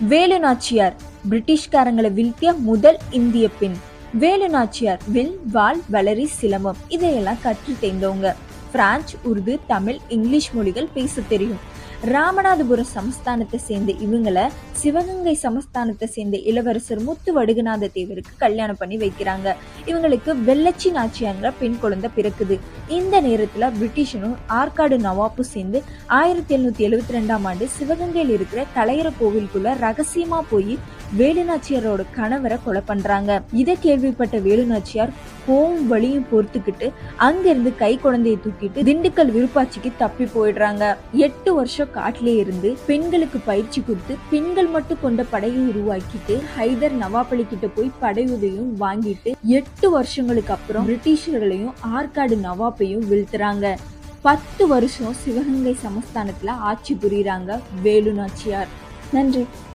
வேலு நாச்சியார் பிரிட்டிஷ்காரங்களை வீழ்த்திய முதல் இந்திய பெண். வேலு நாச்சியார் வில், வாள், வளரி, சிலம்பம் இதையெல்லாம் கற்று தேர்ந்தவங்க. பிரான்ச், உருது, தமிழ், இங்கிலீஷ் மொழிகள் பேச தெரியும். ராமநாதபுரம் சமஸ்தானத்தை சேர்ந்த இவங்களை சிவகங்கை சமஸ்தானத்தை சேர்ந்த இளவரசர் முத்து வடுகநாத தேவருக்கு கல்யாணம் பண்ணி வைக்கிறாங்க. இவங்களுக்கு வெள்ளச்சி நாச்சியாங்கிற பெண் குழந்தை பிறக்குது. இந்த நேரத்துல பிரிட்டிஷனும் ஆற்காடு நவாப்பும் சேர்ந்து 1772 சிவகங்கையில் இருக்கிற கலையர கோவிலுக்குள்ள ரகசியமா போய் வேலுநாச்சியாரோட கணவரை கொலை பண்றாங்க. இதை கேள்விப்பட்ட வேலுநாச்சியார் கோவும் வலியும் பொறுத்துக்கிட்டு அங்கிருந்து கை குழந்தையை தூக்கிட்டு திண்டுக்கல் விருப்பாட்சிக்கு தப்பி போயிடுறாங்க. 8 வருஷம் காட்டிலே இருந்து பெண்களுக்கு பயிற்சி கொடுத்து பெண்கள் மட்டும் கொண்ட படையை உருவாக்கிட்டு ஹைதர் நவாப் கிட்ட போய் படையுதவியும் வாங்கிட்டு 8 வருஷங்களுக்கு அப்புறம் பிரிட்டிஷர்களையும் ஆற்காடு நவாப்பையும் வீழ்த்துறாங்க. 10 வருஷம் சிவகங்கை சமஸ்தானத்துல ஆட்சி புரியுறாங்க வேலு நாச்சியார். நன்றி.